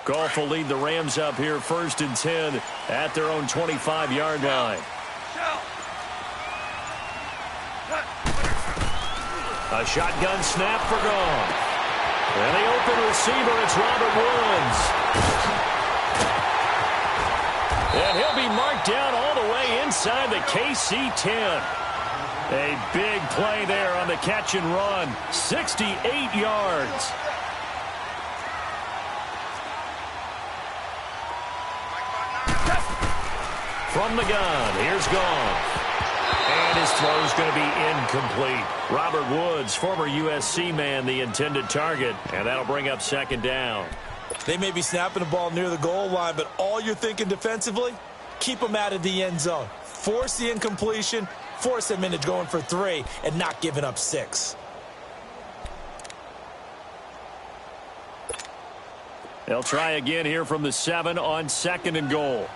Golf will lead the Rams up here 1st and 10 at their own 25-yard line. A shotgun snap for Goff. And the open receiver, it's Robert Woods. And he'll be marked down all the way inside the KC 10. A big play there on the catch and run. 68 yards. From the gun, here's Goff. And his throw is going to be incomplete. Robert Woods, former USC man, the intended target. And that'll bring up 2nd down. They may be snapping the ball near the goal line, but all you're thinking defensively, keep them out of the end zone. Force the incompletion, force them into going for 3, and not giving up 6. They'll try again here from the 7 on 2nd and goal.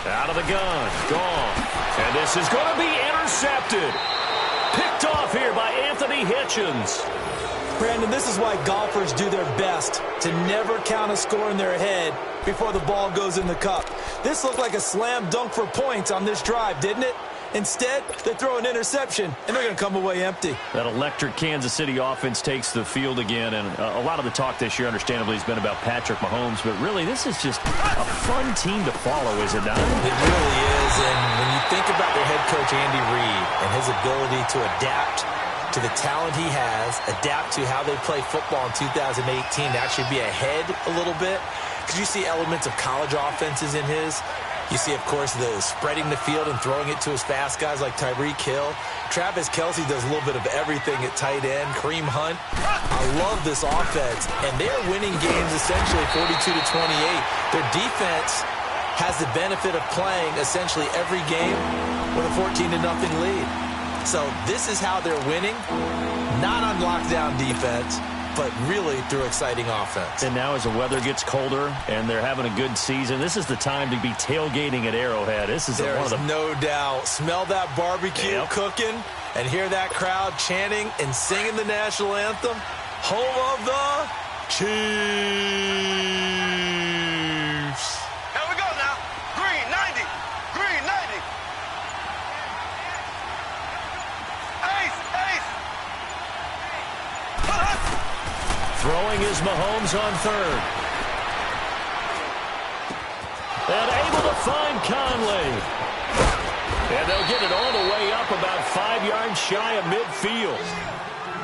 Out of the gun, Goff. And this is going to be intercepted. Picked off here by Anthony Hitchens. Brandon, this is why golfers do their best to never count a score in their head before the ball goes in the cup. This looked like a slam dunk for points on this drive, didn't it? Instead, they throw an interception, and they're going to come away empty. That electric Kansas City offense takes the field again, and a lot of the talk this year, understandably, has been about Patrick Mahomes, but really, this is just a fun team to follow, is it not? It really is, and when you think about their head coach, Andy Reid, and his ability to adapt to the talent he has, adapt to how they play football in 2018, to actually be ahead a little bit, because you see elements of college offenses in his. You see, of course, the spreading the field and throwing it to his fast guys like Tyreek Hill. Travis Kelce does a little bit of everything at tight end. Kareem Hunt. I love this offense. And they're winning games essentially 42-28. Their defense has the benefit of playing essentially every game with a 14-0 lead. So this is how they're winning. Not on lockdown defense, but really through exciting offense. And now as the weather gets colder and they're having a good season, this is the time to be tailgating at Arrowhead. This is There's no doubt. Smell that barbecue cooking and hear that crowd chanting and singing the national anthem. Home of the Chiefs. Here we go now. Green 90. Green 90. Ace, ace. Throwing is Mahomes on 3rd. And able to find Conley. And they'll get it all the way up about 5 yards shy of midfield.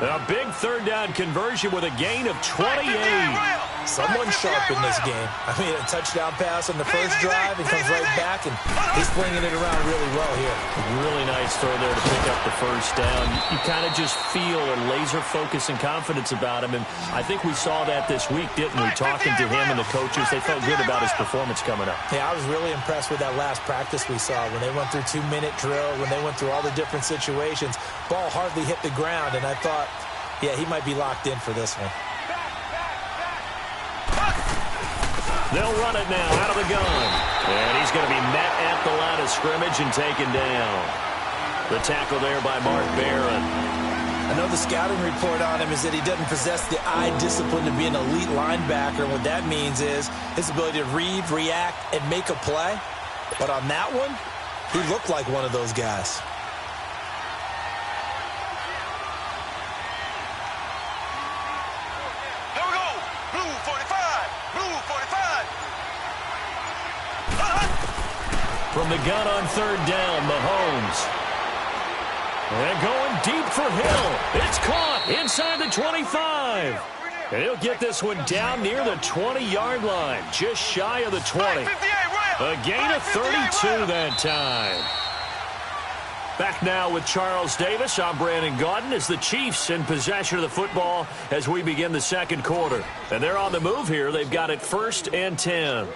A big 3rd down conversion with a gain of 28. Someone sharp in this game. I mean, a touchdown pass on the first drive and comes right back, and he's flinging it around really well here. Really nice throw there to pick up the 1st down. You kind of just feel a laser focus and confidence about him, and I think we saw that this week, didn't we? Talking to him and the coaches, they felt good about his performance coming up. Yeah, I was really impressed with that last practice we saw when they went through 2-minute drill, when they went through all the different situations. Ball hardly hit the ground, and I thought, yeah, he might be locked in for this one. They'll run it now out of the gun. And he's going to be met at the line of scrimmage and taken down. The tackle there by Mark Barron. I know the scouting report on him is that he doesn't possess the eye discipline to be an elite linebacker. What that means is his ability to read, react, and make a play. But on that one, he looked like one of those guys. From the gun on 3rd down, Mahomes. And going deep for Hill. It's caught inside the 25. And he'll get this one down near the 20-yard line, just shy of the 20. A gain of 32 that time. Back now with Charles Davis. I'm Brandon Gaudin as the Chiefs in possession of the football as we begin the 2nd quarter. And they're on the move here. They've got it 1st and 10.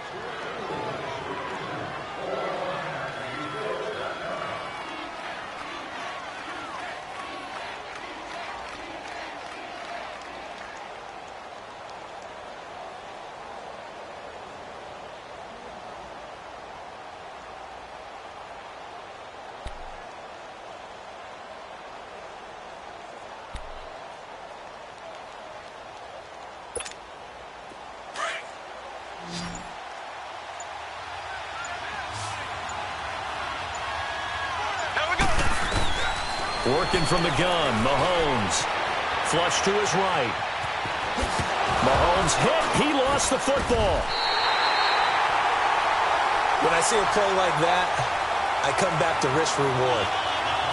Working from the gun, Mahomes. Flush to his right. Mahomes hit. He lost the football. When I see a play like that, I come back to risk reward.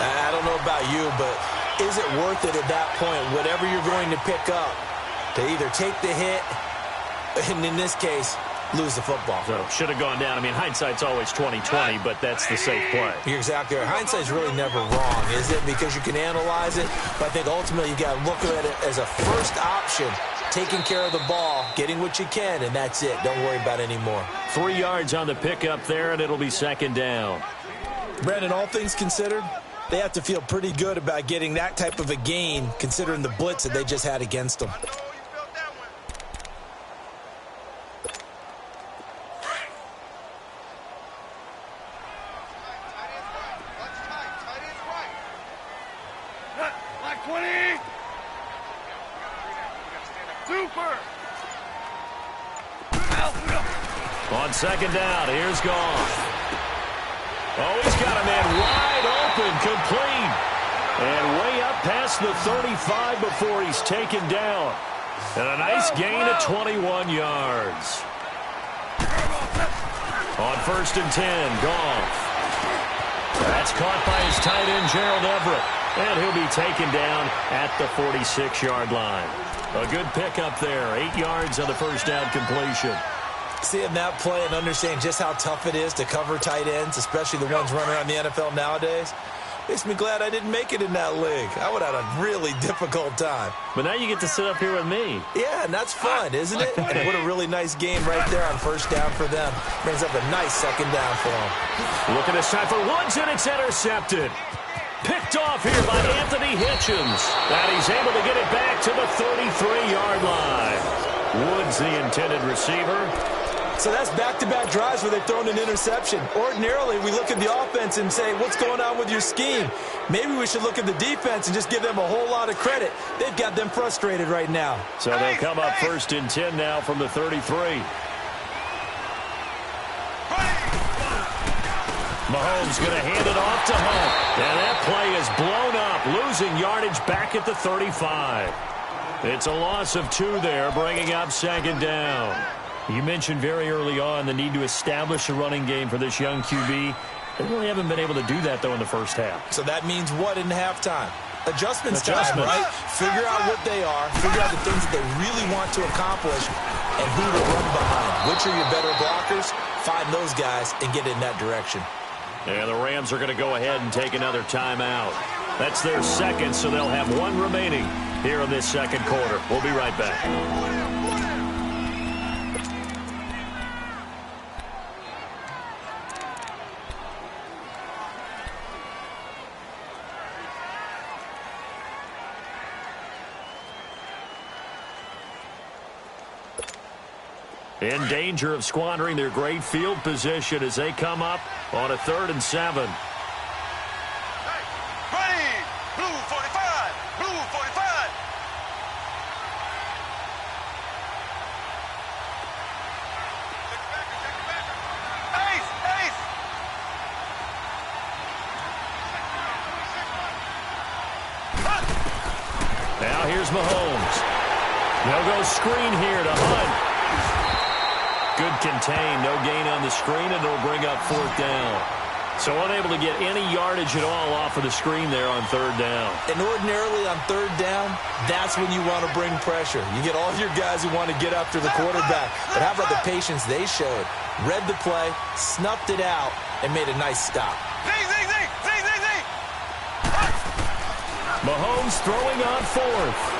I don't know about you, but is it worth it at that point, whatever you're going to pick up, to either take the hit, and in this case, lose the football? So should have gone down. I mean, hindsight's always 20/20, but that's the safe play. You're exactly right. Hindsight's really never wrong, is it? Because you can analyze it, but I think ultimately you got to look at it as a first option, taking care of the ball, getting what you can, and that's it. Don't worry about any more. 3 yards on the pickup there, and it'll be second down. Brandon, all things considered, they have to feel pretty good about getting that type of a gain, considering the blitz that they just had against them. On second down, here's Goff. Oh, he's got a man wide open, complete. And way up past the 35 before he's taken down. And a nice gain of 21 yards. On 1st and 10, Goff. That's caught by his tight end, Gerald Everett. And he'll be taken down at the 46-yard line. A good pickup there, 8 yards on the first down completion. Seeing that play and understanding just how tough it is to cover tight ends, especially the ones running around the NFL nowadays, makes me glad I didn't make it in that league. I would have had a really difficult time. But now you get to sit up here with me. Yeah, and that's fun, isn't it? And what a really nice game right there on first down for them. Brings up a nice second down for them. Look at this time for Woods, and it's intercepted. Picked off here by Anthony Hitchens. And he's able to get it back to the 33-yard line. Woods, the intended receiver. So that's back-to-back drives where they've thrown an interception. Ordinarily, we look at the offense and say, what's going on with your scheme? Maybe we should look at the defense and just give them a whole lot of credit. They've got them frustrated right now. So they'll come up 1st and 10 now from the 33. Mahomes going to hand it off to Hunt. And that play is blown up, losing yardage back at the 35. It's a loss of 2 there, bringing up second down. You mentioned very early on the need to establish a running game for this young QB. They really haven't been able to do that, though, in the first half. So that means what in halftime? Adjustments time, right? Figure out what they are, figure out the things that they really want to accomplish, and who to run behind. Which are your better blockers? Find those guys and get in that direction. And the Rams are going to go ahead and take another timeout. That's their second, so they'll have 1 remaining here in this second quarter. We'll be right back. In danger of squandering their great field position as they come up on a 3rd and 7. Ready! Blue 45! Blue 45! Ace! Ace! Now here's Mahomes. They'll go screen here to Hunt. Good contain, no gain on the screen, and it'll bring up 4th down. So unable to get any yardage at all off of the screen there on 3rd down. And ordinarily on 3rd down, that's when you want to bring pressure. You get all your guys who want to get after the quarterback. But how about the patience they showed? Read the play, snuffed it out, and made a nice stop. Mahomes throwing on 4th.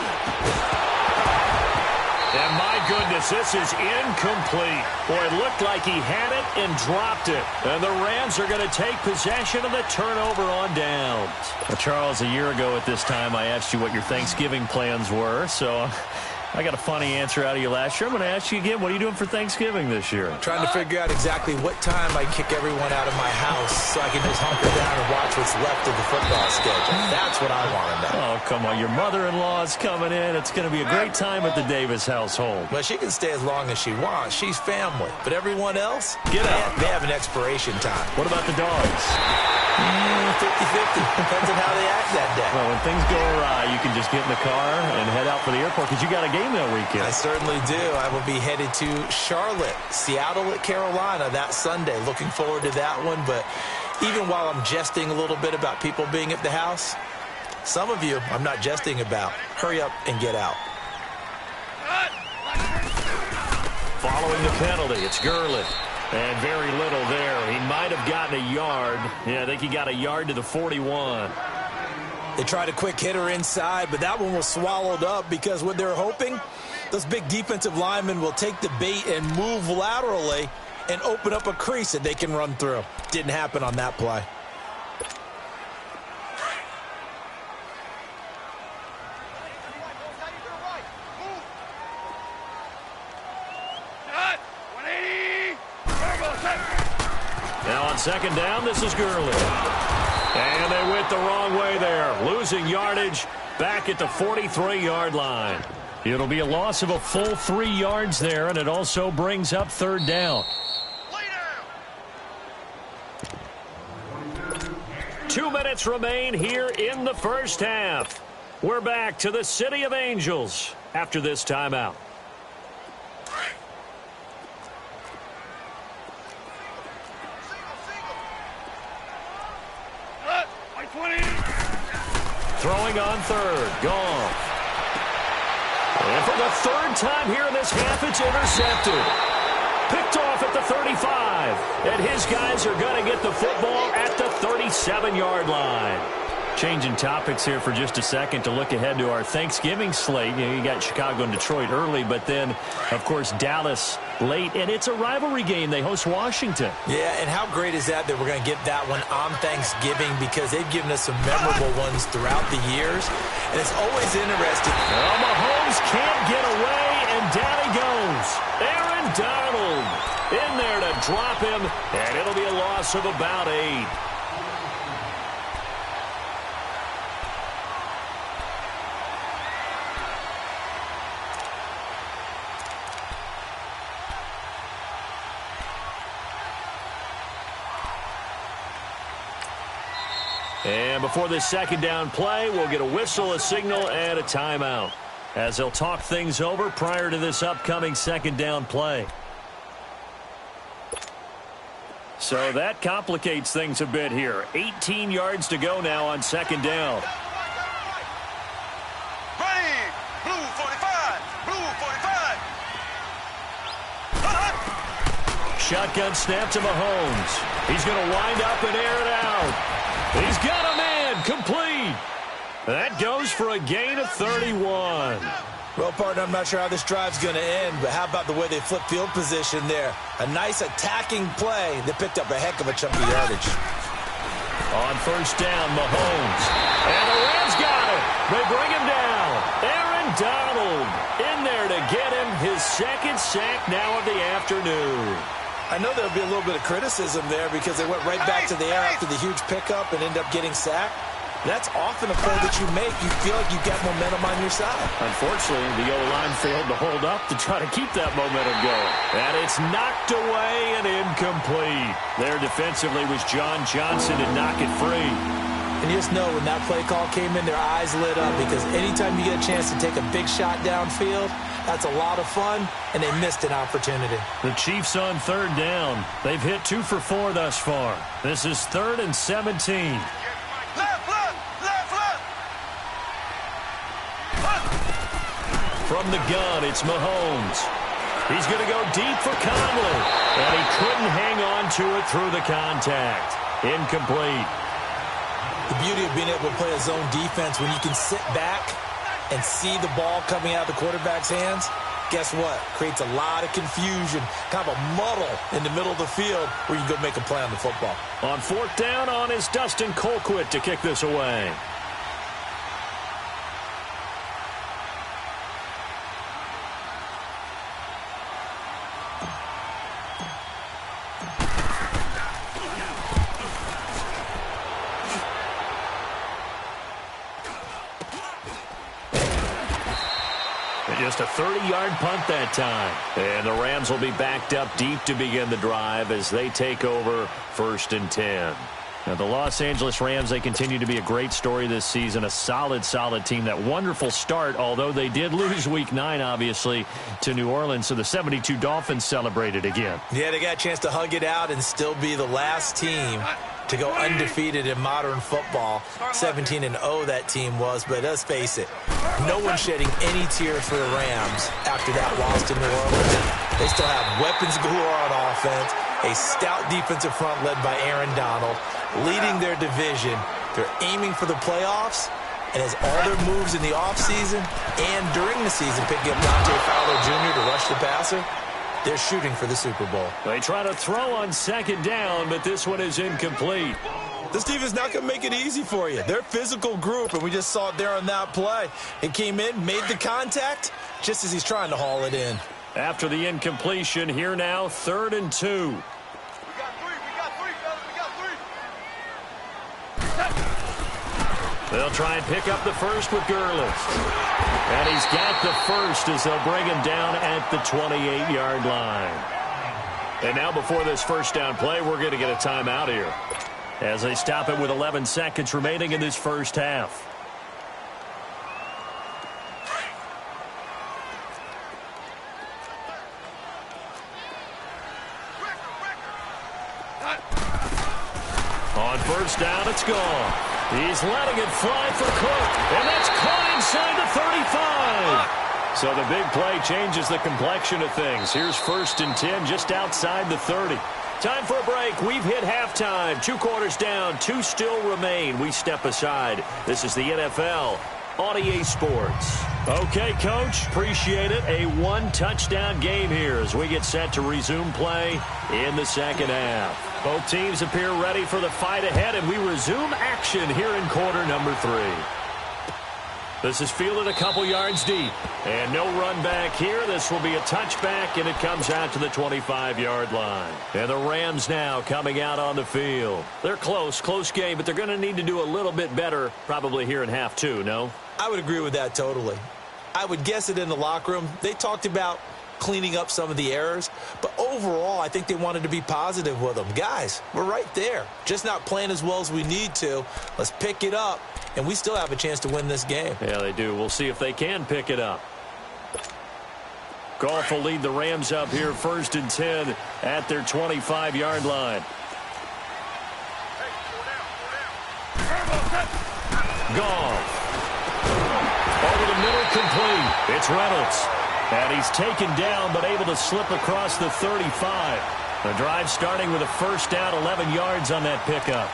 And my goodness, this is incomplete. Boy, it looked like he had it and dropped it. And the Rams are going to take possession of the turnover on downs. Well, Charles, a year ago at this time, I asked you what your Thanksgiving plans were. So I got a funny answer out of you last year. I'm going to ask you again, what are you doing for Thanksgiving this year? Trying to figure out exactly what time I kick everyone out of my house so I can just hunker down and watch what's left of the football schedule. That's what I want to know. Oh, come on. Your mother-in-law is coming in. It's going to be a great time at the Davis household. Well, she can stay as long as she wants. She's family. But everyone else, get out. They have an expiration time. What about the dogs? Depends on how they act that day. Well, when things go awry, you can just get in the car and head out for the airport because you got a game that weekend. I certainly do. I will be headed to Charlotte, Seattle at Carolina that Sunday. Looking forward to that one. But even while I'm jesting a little bit about people being at the house, some of you I'm not jesting about. Hurry up and get out. Following the penalty, it's Gurley. And very little there. He might have gotten a yard. Yeah, I think he got a yard to the 41. They tried a quick hitter inside, but that one was swallowed up because what they're hoping, those big defensive linemen will take the bait and move laterally and open up a crease that they can run through. Didn't happen on that play. Now on second down, this is Gurley. And they went the wrong way there. Losing yardage back at the 43-yard line. It'll be a loss of a full 3 yards there, and it also brings up third down. 2 minutes remain here in the first half. We're back to the City of Angels after this timeout. Throwing on third. Goff. And for the third time here in this half, it's intercepted. Picked off at the 35. And his guys are going to get the football at the 37-yard line. Changing topics here for just a second to look ahead to our Thanksgiving slate. You got Chicago and Detroit early, but then, of course, Dallas late. And it's a rivalry game. They host Washington. Yeah, and how great is that we're going to get that one on Thanksgiving because they've given us some memorable ones throughout the years. And it's always interesting. Well, Mahomes can't get away, and down he goes. Aaron Donald in there to drop him, and it'll be a loss of about 8. And before this second down play, we'll get a whistle, a signal, and a timeout as they'll talk things over prior to this upcoming second down play. So that complicates things a bit here. 18 yards to go now on second down. Ready, blue 45, blue 45. Shotgun snap to Mahomes. He's going to wind up and air it out. He's got a man complete. That goes for a gain of 31. Well, partner, I'm not sure how this drive's going to end, but how about the way they flip field position there? A nice attacking play that picked up a heck of a chunk of yardage. On first down, Mahomes. And the Rams got it. They bring him down. Aaron Donald in there to get him his second sack now of the afternoon. I know there'll be a little bit of criticism there because they went right back to the air after the huge pickup and ended up getting sacked. That's often a play that you make. You feel like you've got momentum on your side. Unfortunately, the O-line failed to hold up to try to keep that momentum going. And it's knocked away and incomplete. There defensively was John Johnson to knock it free. And you just know when that play call came in, their eyes lit up because anytime you get a chance to take a big shot downfield, that's a lot of fun, and they missed an opportunity. The Chiefs on third down. They've hit 2 for 4 thus far. This is 3rd and 17. From the gun, it's Mahomes. He's going to go deep for Conley. And he couldn't hang on to it through the contact. Incomplete. The beauty of being able to play a zone defense when you can sit back and see the ball coming out of the quarterback's hands, guess what? Creates a lot of confusion, kind of a muddle in the middle of the field where you can go make a play on the football. On fourth down on is Dustin Colquitt to kick this away. Just a 30-yard punt that time. And the Rams will be backed up deep to begin the drive as they take over 1st and 10. Now, the Los Angeles Rams, they continue to be a great story this season. A solid team. That wonderful start, although they did lose Week 9, obviously, to New Orleans. So the 72 Dolphins celebrated again. Yeah, they got a chance to hug it out and still be the last team to go undefeated in modern football. 17-0 that team was, but let's face it, no one shedding any tears for the Rams after that loss to New Orleans. They still have weapons galore on offense, a stout defensive front led by Aaron Donald, leading their division. They're aiming for the playoffs, and as all their moves in the offseason and during the season, picking up Dante Fowler Jr. to rush the passer, they're shooting for the Super Bowl. They try to throw on second down, but this one is incomplete. This defense not going to make it easy for you. They're a physical group, and we just saw it there on that play. It came in, made the contact, just as he's trying to haul it in. After the incompletion, here now, 3rd and 2. We got three, fellas. We got three. They'll try and pick up the first with Gurlitz. And he's got the first as they'll bring him down at the 28-yard line. And now before this first down play, we're going to get a timeout here, as they stop it with 11 seconds remaining in this first half. On first down, it's gone. He's letting it fly for Cook, and that's caught inside the 35. So the big play changes the complexion of things. Here's 1st and 10 just outside the 30. Time for a break. We've hit halftime. 2 quarters down, 2 still remain. We step aside. This is the NFL on EA Sports. Okay, Coach, appreciate it. A 1-touchdown game here as we get set to resume play in the second half. Both teams appear ready for the fight ahead, and we resume action here in quarter number 3. This is fielded a couple yards deep, and no run back here. This will be a touchback, and it comes out to the 25-yard line. And the Rams now coming out on the field. They're close game, but they're going to need to do a little bit better probably here in half 2, no? I would agree with that totally. I would guess it in the locker room. They talked about cleaning up some of the errors, but overall, I think they wanted to be positive with them. Guys, we're right there. Just not playing as well as we need to. Let's pick it up, and we still have a chance to win this game. Yeah, they do. We'll see if they can pick it up. Goff will lead the Rams up here 1st and 10 at their 25-yard line. Goff. Over the middle, complete. It's Reynolds. And he's taken down, but able to slip across the 35. The drive starting with a first down, 11 yards on that pickup.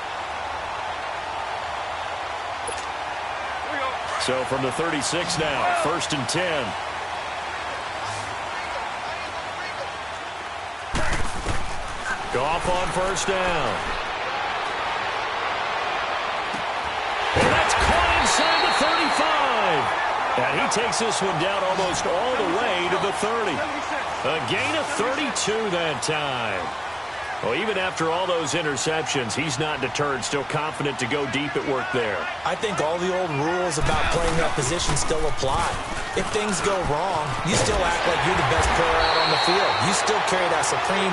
So from the 36 now, 1st and 10. Goff on first down. And that's caught inside the 35. And he takes this one down almost all the way to the 30. A gain of 32 that time. Well, even after all those interceptions, he's not deterred, still confident to go deep at work there. I think all the old rules about playing that position still apply. If things go wrong, you still act like you're the best player out on the field. You still carry that supreme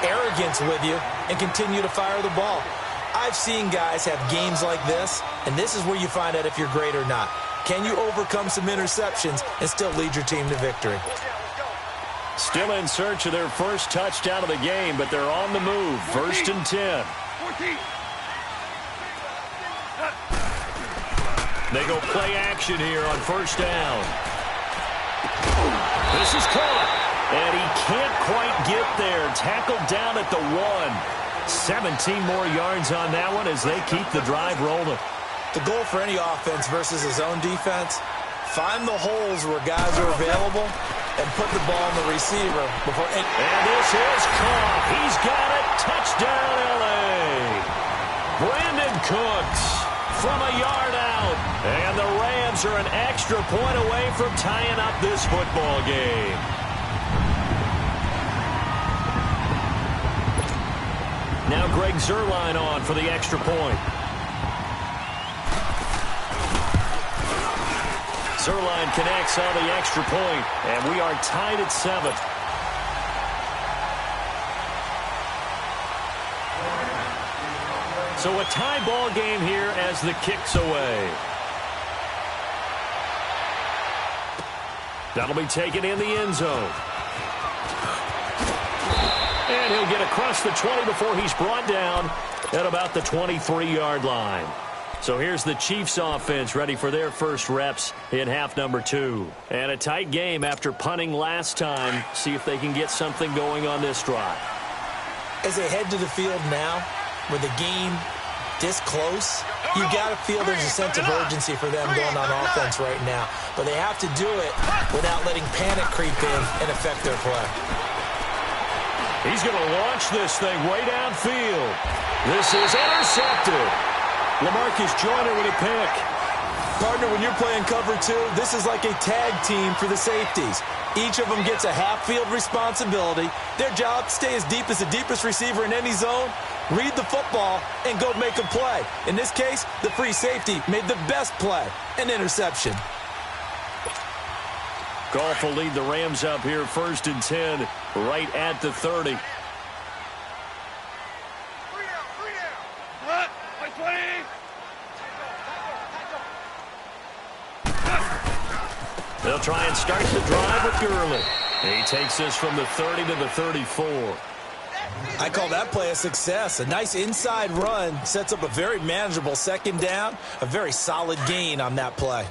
arrogance with you and continue to fire the ball. I've seen guys have games like this, and this is where you find out if you're great or not. Can you overcome some interceptions and still lead your team to victory? Still in search of their first touchdown of the game, but they're on the move. 1st and 10. They go play action here on first down. This is caught, and he can't quite get there. Tackled down at the 1. 17 more yards on that one as they keep the drive rolling. The goal for any offense versus his own defense, find the holes where guys are available and put the ball on the receiver before. And this is caught. He's got it. Touchdown, L.A. Brandon Cooks from a yard out. And the Rams are an extra point away from tying up this football game. Now Greg Zuerlein on for the extra point. Zuerlein connects on the extra point, and we are tied at 7. So a tie ball game here as the kick's away. That'll be taken in the end zone. And he'll get across the 20 before he's brought down at about the 23-yard line. So here's the Chiefs offense ready for their first reps in half number 2. And a tight game after punting last time. See if they can get something going on this drive. As they head to the field now, with the game this close, you got to feel there's a sense of urgency for them going on offense right now. But they have to do it without letting panic creep in and affect their play. He's going to launch this thing way downfield. This is intercepted. LaMarcus Joyner with a pick. Partner, when you're playing cover 2, this is like a tag team for the safeties. Each of them gets a half-field responsibility. Their job, stay as deep as the deepest receiver in any zone, read the football, and go make a play. In this case, the free safety made the best play, an interception. Goff will lead the Rams up here, 1st and 10, right at the 30. They'll try and start the drive with Gurley. He takes this from the 30 to the 34. I call that play a success. A nice inside run sets up a very manageable 2nd down, a very solid gain on that play.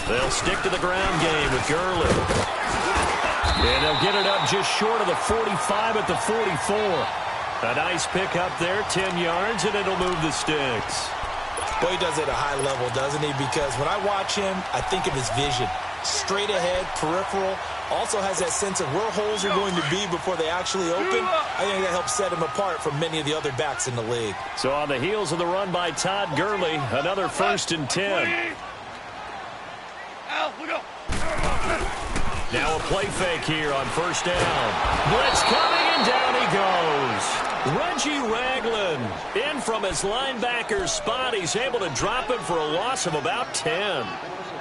They'll stick to the ground game with Gurley. And they'll get it up just short of the 45 at the 44. A nice pick up there, 10 yards, and it'll move the sticks. Boy, he does it at a high level, doesn't he? Because when I watch him, I think of his vision. Straight ahead, peripheral. Also has that sense of where holes are going to be before they actually open. I think that helps set him apart from many of the other backs in the league. So on the heels of the run by Todd Gurley, another 1st and 10. Now a play fake here on 1st down. Blitz coming, and down he goes. Reggie Ragland in from his linebacker spot. He's able to drop him for a loss of about 10.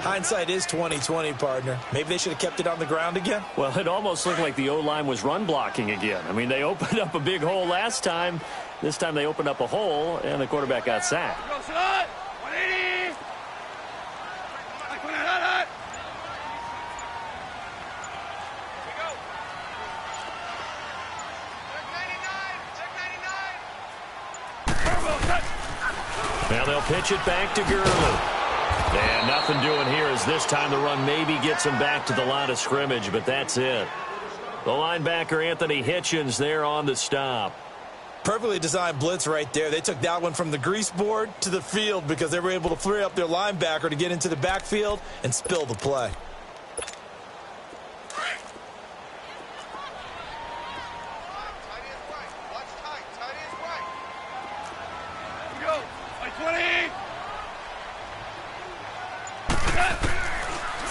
Hindsight is 20/20, partner. Maybe they should have kept it on the ground again. Well, it almost looked like the O-line was run blocking again. I mean, they opened up a big hole last time. This time they opened up a hole, and the quarterback got sacked. Now they'll pitch it back to Gurley. And nothing doing here as this time the run maybe gets him back to the line of scrimmage, but that's it. The linebacker Anthony Hitchens there on the stop. Perfectly designed blitz right there. They took that one from the grease board to the field because they were able to free up their linebacker to get into the backfield and spill the play.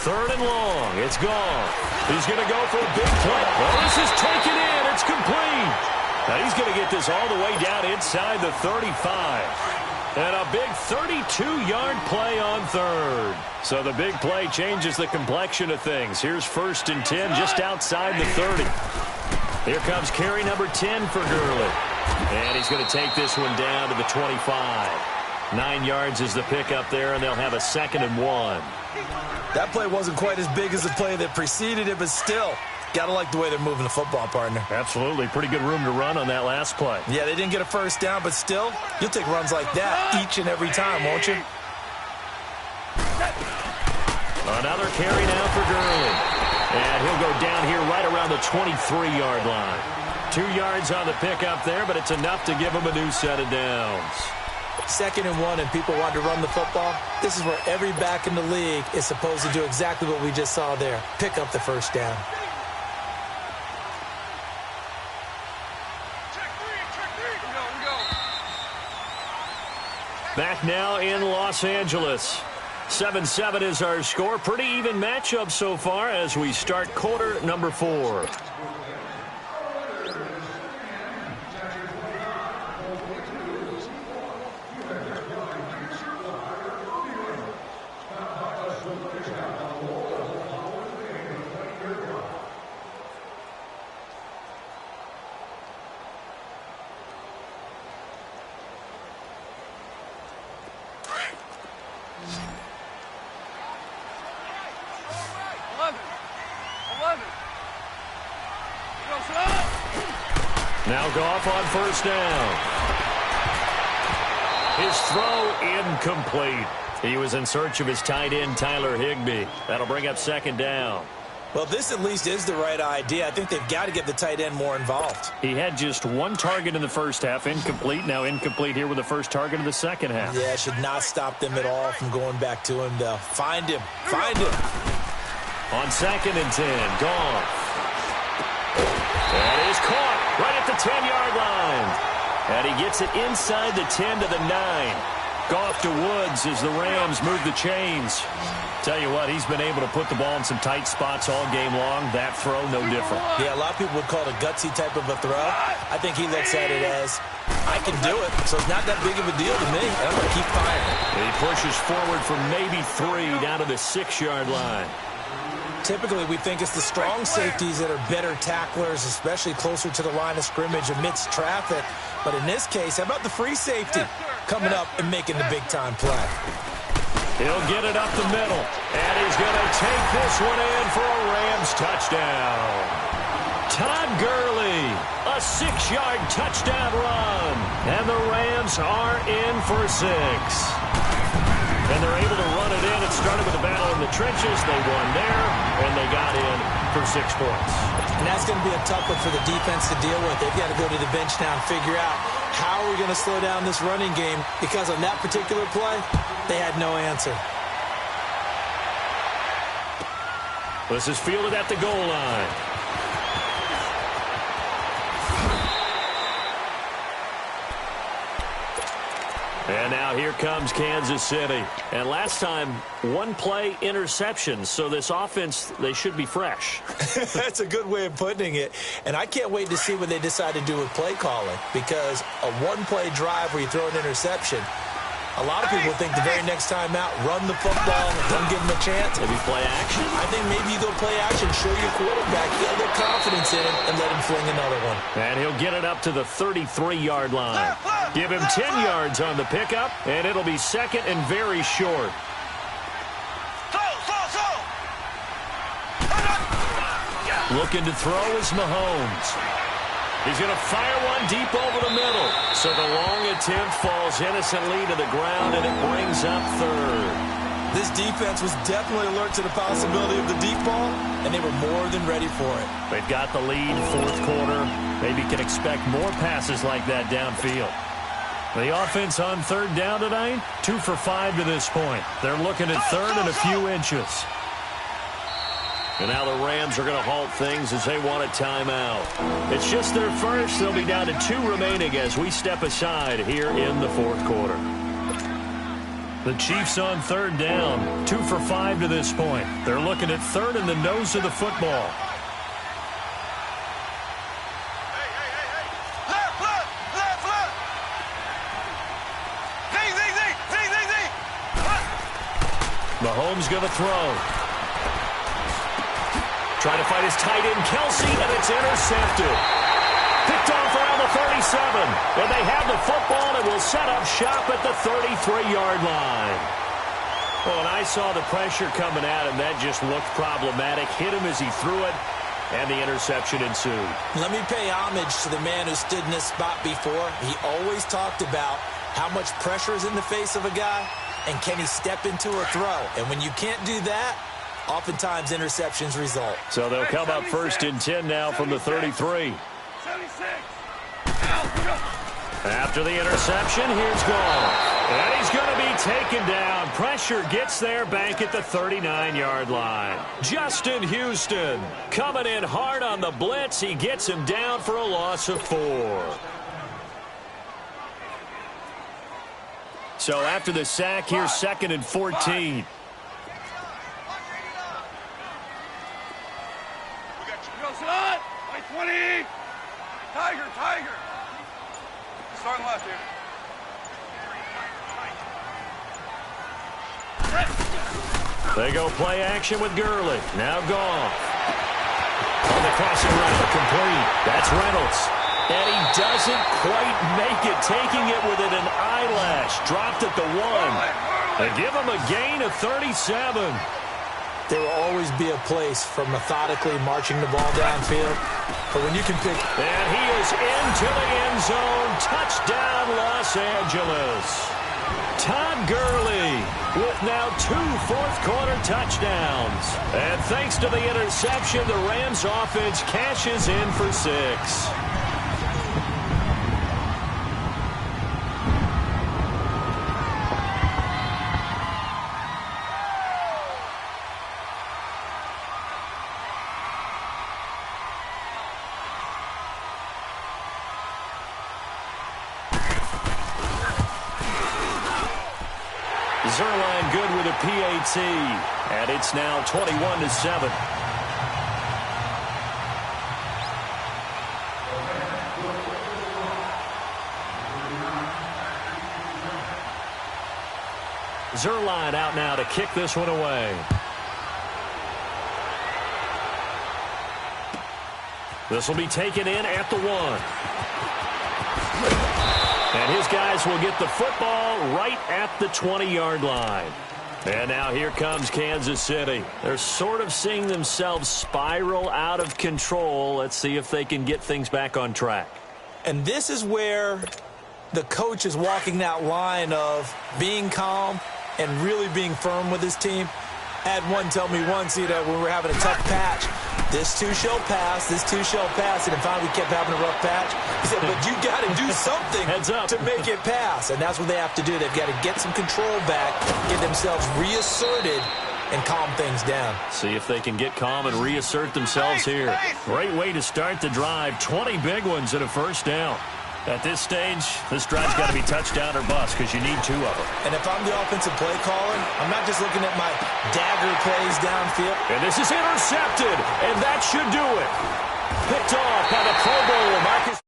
Third and long. It's gone. He's going to go for a big play. Well, this is taken in. It's complete. Now he's going to get this all the way down inside the 35. And a big 32-yard play on 3rd. So the big play changes the complexion of things. Here's 1st and 10 just outside the 30. Here comes carry number 10 for Gurley. And he's going to take this one down to the 25. 9 yards is the pickup there, and they'll have a 2nd and 1. That play wasn't quite as big as the play that preceded it, but still, got to like the way they're moving the football, partner. Absolutely. Pretty good room to run on that last play. Yeah, they didn't get a 1st down, but still, you'll take runs like that each and every time, won't you? Another carry now for Gurley. And he'll go down here right around the 23-yard line. 2 yards on the pickup there, but it's enough to give him a new set of downs. 2nd and 1 and people want to run the football. This is where every back in the league is supposed to do exactly what we just saw there. Pick up the 1st down. Back now in Los Angeles. 7-7 is our score. Pretty even matchup so far as we start quarter number 4. Now Goff on first down. His throw incomplete. He was in search of his tight end, Tyler Higbee. That'll bring up second down. Well, this at least is the right idea. I think they've got to get the tight end more involved. He had just one target in the first half, incomplete. Now incomplete here with the first target of the second half. Yeah, should not stop them at all from going back to him, though. Find him. Find him. On 2nd and 10, Goff. That is caught right at the 10-yard line. And he gets it inside the 10 to the 9. Goff to Woods as the Rams move the chains. Tell you what, he's been able to put the ball in some tight spots all game long. That throw, no different. Yeah, a lot of people would call it a gutsy type of a throw. I think he looks at it as, I can do it, so it's not that big of a deal to me. I'm going to keep firing. He pushes forward for maybe 3 down to the 6-yard line. Typically, we think it's the strong safeties that are better tacklers, especially closer to the line of scrimmage amidst traffic. But in this case, how about the free safety coming up and making the big-time play? He'll get it up the middle, and he's going to take this one in for a Rams touchdown. Todd Gurley, a 6-yard touchdown run, and the Rams are in for 6. And they're able to run it in. It started with a battle in the trenches. They won there, and they got in for 6 points. And that's going to be a tough one for the defense to deal with. They've got to go to the bench now and figure out how are we going to slow down this running game, because on that particular play, they had no answer. This is fielded at the goal line. And now here comes Kansas City. And last time, 1-play interception. So this offense, they should be fresh. That's a good way of putting it. And I can't wait to see what they decide to do with play calling, because a 1-play drive where you throw an interception, a lot of people think the very next time out, run the football, don't give them a chance. Maybe play action? I think maybe you go play action, show your quarterback, get a little confidence in him, and let him fling another one. And he'll get it up to the 33-yard line. Give him 10 yards on the pickup, and it'll be second and very short. Looking to throw is Mahomes. He's going to fire one deep over the middle. So the long attempt falls innocently to the ground, and it brings up 3rd. This defense was definitely alert to the possibility of the deep ball, and they were more than ready for it. They've got the lead, 4th quarter. Maybe can expect more passes like that downfield. The offense on 3rd down tonight, 2 for 5 to this point. They're looking at 3rd and a few inches. And now the Rams are going to halt things as they want a timeout. It's just their first. They'll be down to 2 remaining as we step aside here in the 4th quarter. The Chiefs on 3rd down, 2 for 5 to this point. They're looking at 3rd and the nose of the football. Mahomes going to throw. Trying to fight his tight end, Kelsey, and it's intercepted. Picked off around the 37. And they have the football and will set up shop at the 33-yard line. Well, and I saw the pressure coming at him. That just looked problematic. Hit him as he threw it, and the interception ensued. Let me pay homage to the man who stood in this spot before. He always talked about how much pressure is in the face of a guy, and can he step into a throw. And when you can't do that, oftentimes interceptions result. So they'll come up 1st and 10 now from the 33. After the interception, here's Goff. And he's going to be taken down. Pressure gets there back at the 39-yard line. Justin Houston coming in hard on the blitz. He gets him down for a loss of 4. So after the sack, here's 2nd and 14. Tiger. Starting left here. They go play action with Gurley. Now Goff. On the crossing route, complete. That's Reynolds. And he doesn't quite make it, taking it within an eyelash. Dropped at the 1. They give him a gain of 37. there will always be a place for methodically marching the ball downfield. But when you can pick... And he is into the end zone. Touchdown, Los Angeles. Todd Gurley with now 2 fourth-quarter touchdowns. And thanks to the interception, the Rams offense cashes in for 6. Zerline good with a PAT, and it's now 21-7. Zerline out now to kick this one away. This will be taken in at the 1. And his guys will get the football right at the 20-yard line. And now here comes Kansas City. They're sort of seeing themselves spiral out of control. Let's see if they can get things back on track. And this is where the coach is walking that line of being calm and really being firm with his team. I had one tell me once, when we were having a tough patch, this too shall pass, this too shall pass. And finally we kept having a rough patch. He said, but you got to do something to make it pass. And that's what they have to do. They've got to get some control back, get themselves reasserted, and calm things down. See if they can get calm and reassert themselves here. Great way to start the drive. 20 big ones and a first down. At this stage, this drive's got to be touchdown or bust because you need 2 of them. And if I'm the offensive play caller, I'm not just looking at my dagger plays downfield. And this is intercepted, and that should do it. Picked off by the Pro Bowler, Marcus.